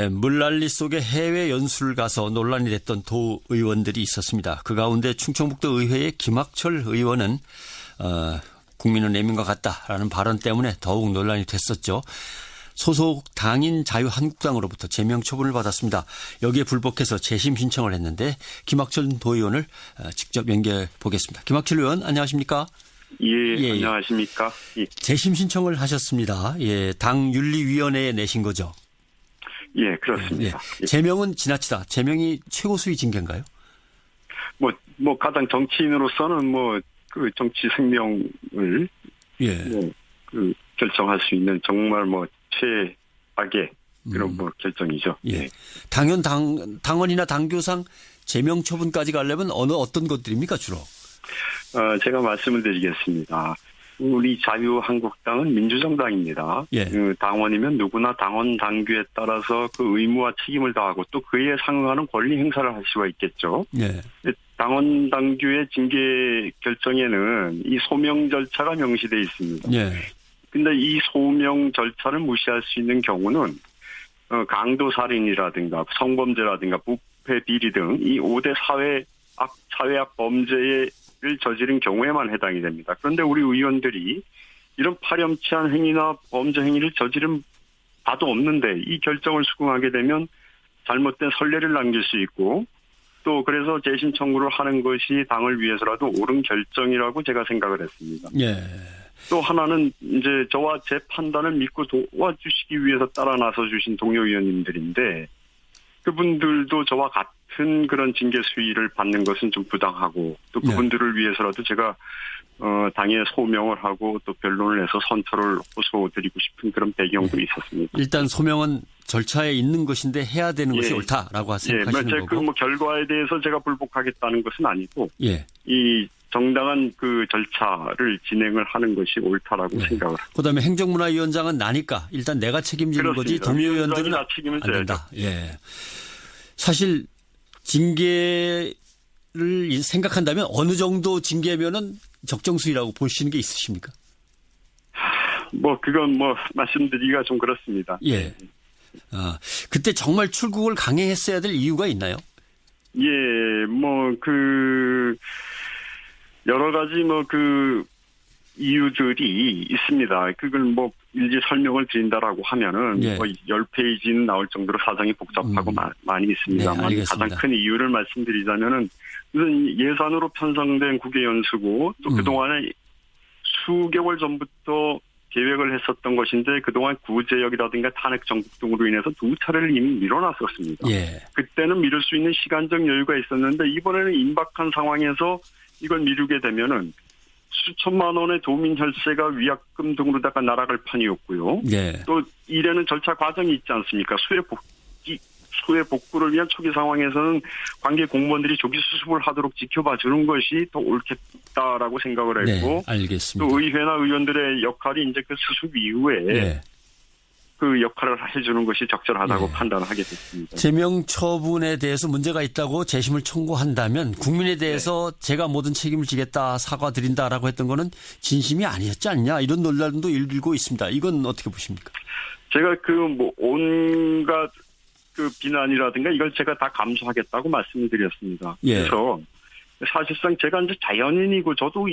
물난리 속에 해외 연수를 가서 논란이 됐던 도 의원들이 있었습니다. 그 가운데 충청북도 의회의 김학철 의원은 국민은 애민과 같다라는 발언 때문에 더욱 논란이 됐었죠. 소속 당인 자유한국당으로부터 제명 처분을 받았습니다. 여기에 불복해서 재심 신청을 했는데 김학철 도의원을 직접 연결해 보겠습니다. 김학철 의원 안녕하십니까? 예, 안녕하십니까? 예. 재심 신청을 하셨습니다. 예, 당 윤리위원회에 내신 거죠? 예, 그렇습니다. 예. 제명은 지나치다. 제명이 최고 수위 징계인가요? 뭐 가장 정치인으로서는 그 정치 생명을 결정할 수 있는 정말 최악의 그런 결정이죠. 예. 당원이나 당규상 제명 처분까지 가려면 어떤 것들입니까 주로? 제가 말씀을 드리겠습니다. 우리 자유한국당은 민주정당입니다. 예. 당원이면 누구나 당원 당규에 따라서 그 의무와 책임을 다하고 또 그에 상응하는 권리 행사를 할 수가 있겠죠. 예. 당원 당규의 징계 결정에는 이 소명 절차가 명시되어 있습니다. 예. 근데 이 소명 절차를 무시할 수 있는 경우는 강도 살인이라든가 성범죄라든가 부패 비리 등 이 5대 사회악 범죄를 저지른 경우에만 해당이 됩니다. 그런데 우리 의원들이 이런 파렴치한 행위나 범죄 행위를 저지른 바도 없는데 이 결정을 수긍하게 되면 잘못된 선례를 남길 수 있고 또 그래서 재심 청구를 하는 것이 당을 위해서라도 옳은 결정이라고 제가 생각을 했습니다. 예. 또 하나는 이제 저와 제 판단을 믿고 도와주시기 위해서 따라 나서 주신 동료 의원님들인데 그분들도 저와 같은 그런 징계 수위를 받는 것은 좀 부당하고 또 그분들을 위해서라도 제가 당에 소명을 하고 또 변론을 해서 선처를 호소드리고 싶은 그런 배경도 있었습니다. 일단 소명은 절차에 있는 것인데 해야 되는 것이 옳다라고 생각하시는 거고. 그 결과에 대해서 제가 불복하겠다는 것은 아니고 이 정당한 그 절차를 진행을 하는 것이 옳다라고 생각을 합니다. 그다음에 행정문화위원장은 나니까 일단 내가 책임지는 거지 동료 의원들은 안 된다. 예. 사실 징계를 생각한다면 어느 정도 징계면은 적정수위라고 보시는 게 있으십니까? 그건 말씀드리기가 좀 그렇습니다. 예. 그때 정말 출국을 강행했어야 될 이유가 있나요? 예, 여러 가지 이유들이 있습니다. 그걸 일일이 설명을 드린다라고 하면은 10페이지는 나올 정도로 사정이 복잡하고 많이 있습니다만 가장 큰 이유를 말씀드리자면은 우선 예산으로 편성된 국외연수고 또 그동안에 수개월 전부터 계획을 했었던 것인데 그동안 구제역이라든가 탄핵 정국 등으로 인해서 2차례를 이미 미뤄놨었습니다. 그때는 미룰 수 있는 시간적 여유가 있었는데 이번에는 임박한 상황에서 이걸 미루게 되면은 수천만 원의 도민 혈세가 위약금 등으로다가 날아갈 판이었고요. 또 이래는 절차 과정이 있지 않습니까? 수해 복구를 위한 초기 상황에서는 관계 공무원들이 조기 수습을 하도록 지켜봐 주는 것이 더 옳겠다라고 생각을 했고, 알겠습니다. 또 의회나 의원들의 역할이 이제 그 수습 이후에 그 역할을 해주는 것이 적절하다고 판단하게 됐습니다. 제명 처분에 대해서 문제가 있다고 재심을 청구한다면 국민에 대해서 제가 모든 책임을 지겠다 사과드린다라고 했던 거는 진심이 아니었지 않냐 이런 논란도 일고 있습니다. 이건 어떻게 보십니까? 제가 온갖 비난이라든가 이걸 제가 다 감수하겠다고 말씀을 드렸습니다. 그래서 사실상 제가 이제 자연인이고 저도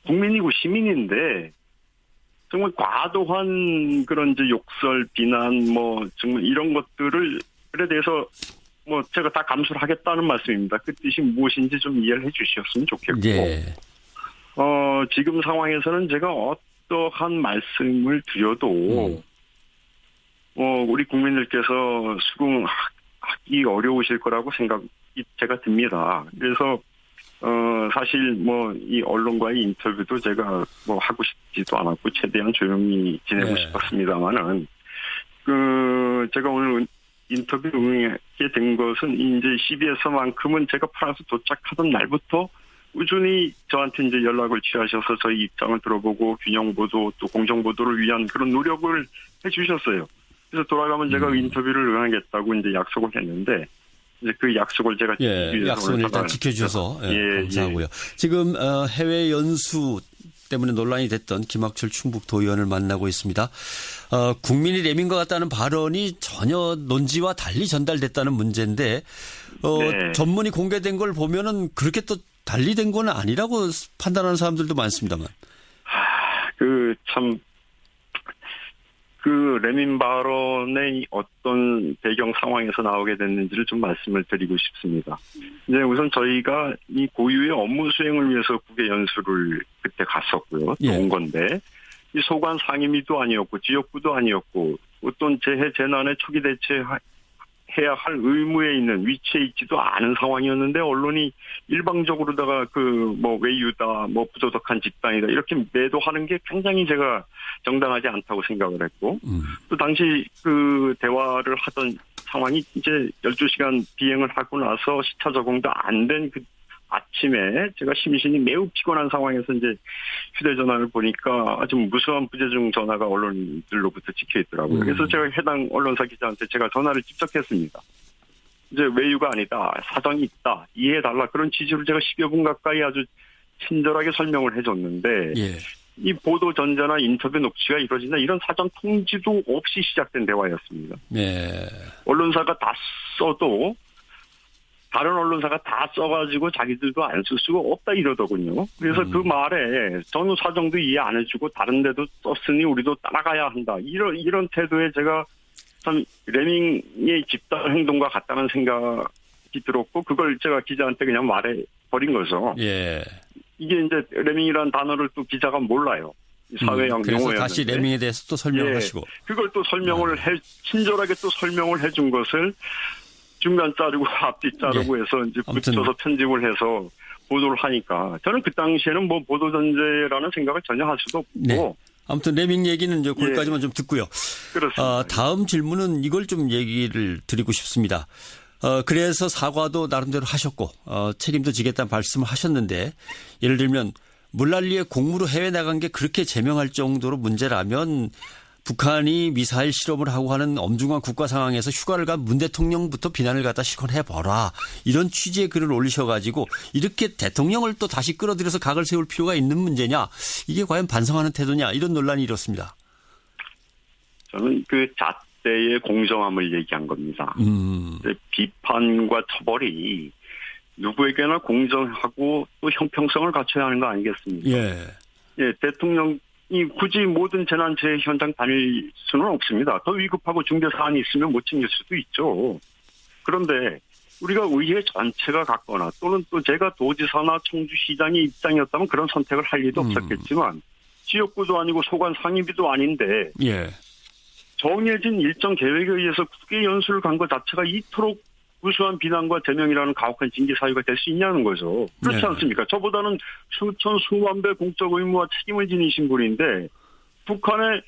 국민이고 시민인데 정말 과도한 그런 이제 욕설, 비난, 정말 이런 것들에 대해서 제가 다 감수를 하겠다는 말씀입니다. 그 뜻이 무엇인지 좀 이해를 해 주셨으면 좋겠고. 지금 상황에서는 제가 어떠한 말씀을 드려도, 우리 국민들께서 수긍하기 어려우실 거라고 생각이 제가 듭니다. 그래서, 사실 이 언론과의 인터뷰도 제가 하고 싶지도 않았고 최대한 조용히 지내고 싶었습니다만은 제가 오늘 인터뷰 응하게 된 것은 이제 CBS만큼은 제가 프랑스 도착하던 날부터 꾸준히 저한테 이제 연락을 취하셔서 저희 입장을 들어보고 균형 보도 또 공정 보도를 위한 그런 노력을 해주셨어요. 그래서 돌아가면 제가 인터뷰를 응하겠다고 이제 약속을 했는데. 이제 그 약속을 제가 약속을 일단 지켜주셔서 감사하고요. 지금 해외 연수 때문에 논란이 됐던 김학철 충북도의원을 만나고 있습니다. 국민이 레민과 같다는 발언이 전혀 논지와 달리 전달됐다는 문제인데 네. 전문이 공개된 걸 보면은 그렇게 또 달리 된 건 아니라고 판단하는 사람들도 많습니다만. 레민 발언의 어떤 배경 상황에서 나오게 됐는지를 좀 말씀을 드리고 싶습니다. 이제 우선 저희가 이 고유의 업무 수행을 위해서 국외 연수를 그때 갔었고요. 예. 온 건데, 이 소관 상임위도 아니었고, 지역구도 아니었고, 어떤 재해 재난에 초기 대처해야 할 의무에 있는 위치에 있지도 않은 상황이었는데, 언론이 일방적으로다가 외유다, 부도덕한 집단이다, 이렇게 매도하는 게 굉장히 제가 정당하지 않다고 생각을 했고, 또 당시 그 대화를 하던 상황이 이제 12시간 비행을 하고 나서 시차 적응도 안 된 그 아침에 제가 심신이 매우 피곤한 상황에서 이제 휴대전화를 보니까 아주 무수한 부재중 전화가 언론들로부터 찍혀 있더라고요. 그래서 제가 해당 언론사 기자한테 제가 전화를 직접 했습니다. 이제 외유가 아니다, 사정이 있다, 이해해달라, 그런 취지로 제가 10여 분 가까이 아주 친절하게 설명을 해줬는데, 예. 이 보도 전자나 인터뷰 녹취가 이루어진다, 이런 사전 통지도 없이 시작된 대화였습니다. 예. 언론사가 다 써도 다른 언론사가 다 써가지고 자기들도 안 쓸 수가 없다 이러더군요. 그래서 그 말에 전후 사정도 이해 안 해주고 다른 데도 썼으니 우리도 따라가야 한다, 이런 태도에 제가 참 레밍의 집단 행동과 같다는 생각이 들었고, 그걸 제가 기자한테 그냥 말해버린 거죠. 예. 이게 이제 레밍이라는 단어를 또 기자가 몰라요. 사회형 그래서 용어였는데. 다시 레밍에 대해서 또 설명을 하시고. 그걸 또 설명을 친절하게 또 설명을 해준 것을 중간 자르고 앞뒤 자르고 해서 이제 붙여서 편집을 해서 보도를 하니까, 저는 그 당시에는 보도 전제라는 생각을 전혀 할 수도 없고. 네. 아무튼 레밍 얘기는 이제 거기까지만 좀 듣고요. 그렇습니다. 다음 질문은 이걸 좀 얘기를 드리고 싶습니다. 그래서 사과도 나름대로 하셨고 책임도 지겠다는 말씀을 하셨는데, 예를 들면 물난리에 공무로 해외 나간 게 그렇게 제명할 정도로 문제라면 북한이 미사일 실험을 하고 하는 엄중한 국가 상황에서 휴가를 간 문 대통령부터 비난을 갖다 실컷 해봐라, 이런 취지의 글을 올리셔가지고 이렇게 대통령을 또 다시 끌어들여서 각을 세울 필요가 있는 문제냐, 이게 과연 반성하는 태도냐, 이런 논란이 이렇습니다. 저는 그 잣대의 공정함을 얘기한 겁니다. 비판과 처벌이 누구에게나 공정하고 또 형평성을 갖춰야 하는 거 아니겠습니까? 예, 대통령이 굳이 모든 재난재해 현장 다닐 수는 없습니다. 더 위급하고 중대 사안이 있으면 못 챙길 수도 있죠. 그런데 우리가 의회 전체가 갔거나 또는 또 제가 도지사나 청주시장의 입장이었다면 그런 선택을 할 일도 없었겠지만, 지역구도 아니고 소관 상임위도 아닌데 정해진 일정 계획에 의해서 국외 연수를 간 것 자체가 이토록 무수한 비난과 제명이라는 가혹한 징계 사유가 될 수 있냐는 거죠. 그렇지 않습니까? 저보다는 수천 수만 배 공적 의무와 책임을 지니신 분인데, 북한의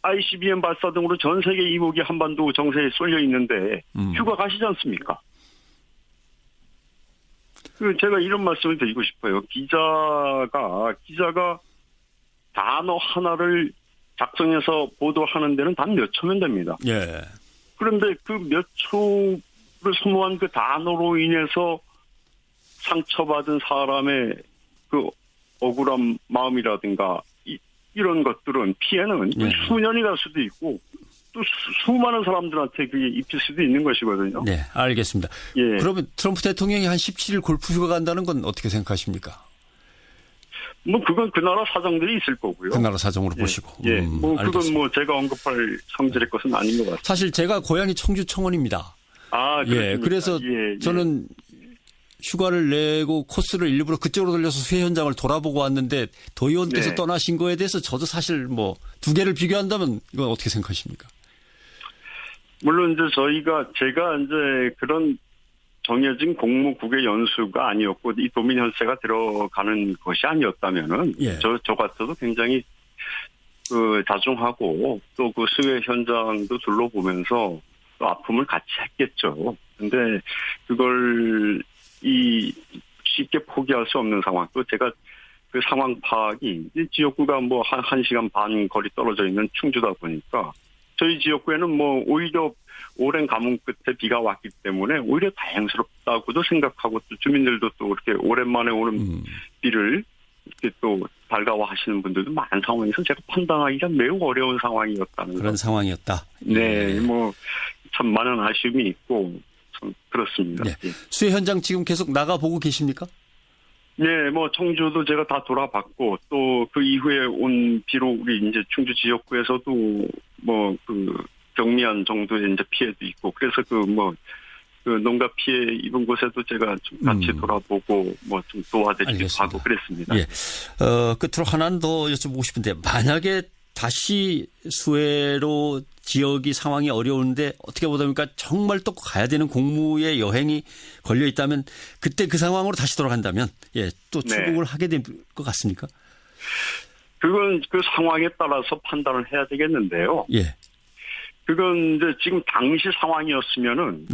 ICBM 발사 등으로 전 세계 이목이 한반도 정세에 쏠려 있는데 휴가 가시지 않습니까? 제가 이런 말씀을 드리고 싶어요. 기자가 단어 하나를 작성해서 보도하는 데는 단 몇 초면 됩니다. 예. 그런데 그 몇 초를 소모한 그 단어로 인해서 상처받은 사람의 그 억울한 마음이라든가 이런 것들은 피해는 수년이 갈 수도 있고 또 수많은 사람들한테 그게 입힐 수도 있는 것이거든요. 네, 알겠습니다. 예. 그러면 트럼프 대통령이 한 17일 골프 휴가 간다는 건 어떻게 생각하십니까? 그건 그 나라 사정들이 있을 거고요. 그 나라 사정으로 보시고. 예. 그건 제가 언급할 성질의 것은 아닌 것 같습니다. 사실 제가 고향이 청주 청원입니다. 그렇습니까? 예. 그래서 저는 휴가를 내고 코스를 일부러 그쪽으로 돌려서 수해 현장을 돌아보고 왔는데, 도의원께서 떠나신 거에 대해서 저도 사실 두 개를 비교한다면 이건 어떻게 생각하십니까? 물론 이제 제가 이제 그런 정해진 공무 국외 연수가 아니었고 이 도민 혈세가 들어가는 것이 아니었다면은 저 같아도 굉장히 자중하고 또 그 수해 현장도 둘러보면서 또 아픔을 같이 했겠죠. 근데 그걸 쉽게 포기할 수 없는 상황, 또 제가 그 상황 파악이 지역구가 한 시간 반 거리 떨어져 있는 충주다 보니까 저희 지역구에는 오히려 오랜 가뭄 끝에 비가 왔기 때문에 오히려 다행스럽다고도 생각하고, 또 주민들도 또 그렇게 오랜만에 오는 비를 이렇게 또 달가워하시는 분들도 많은 상황에서 제가 판단하기가 매우 어려운 상황이었다는 그런 상황이었다. 네, 뭐 참 많은 아쉬움이 있고 참 그렇습니다. 네. 수해 현장 지금 계속 나가보고 계십니까? 네, 뭐 청주도 제가 다 돌아봤고 또 그 이후에 온 비록 우리 이제 충주 지역구에서도 뭐 그 경미한 정도의 이제 피해도 있고 그래서 그 농가 피해 입은 곳에도 제가 좀 같이 돌아보고 뭐 좀 도와드리기도 하고 그랬습니다. 예. 끝으로 하나는 더 여쭤보고 싶은데 만약에 다시 수해로 지역이 상황이 어려운데 어떻게 보다 보니까 정말 또 가야 되는 공무의 여행이 걸려 있다면 그때 그 상황으로 다시 돌아간다면 또 출국을 하게 될 것 같습니까? 그건 그 상황에 따라서 판단을 해야 되겠는데요. 예. 그건 이제 지금 당시 상황이었으면은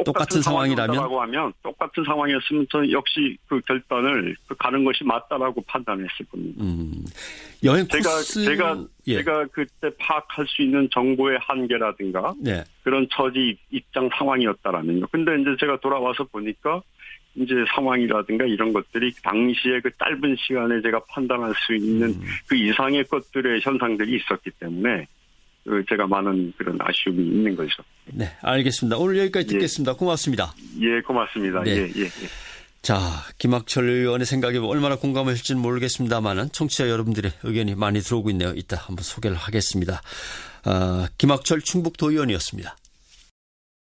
똑같은 상황이라면 하면 똑같은 상황이었으면 저 역시 그 결단을 가는 것이 맞다라고 판단했을 겁니다. 여행 코스 제가 그때 파악할 수 있는 정보의 한계라든가 그런 처지 입장 상황이었다라면요. 근데 이제 제가 돌아와서 보니까 이제 상황이라든가 이런 것들이 당시에 그 짧은 시간에 제가 판단할 수 있는 그 이상의 것들의 현상들이 있었기 때문에 제가 많은 그런 아쉬움이 있는 거죠. 네, 알겠습니다. 오늘 여기까지 듣겠습니다. 고맙습니다. 예, 고맙습니다. 네. 자, 김학철 의원의 생각에 얼마나 공감하실지는 모르겠습니다만은 청취자 여러분들의 의견이 많이 들어오고 있네요. 이따 한번 소개를 하겠습니다. 김학철 충북도의원이었습니다.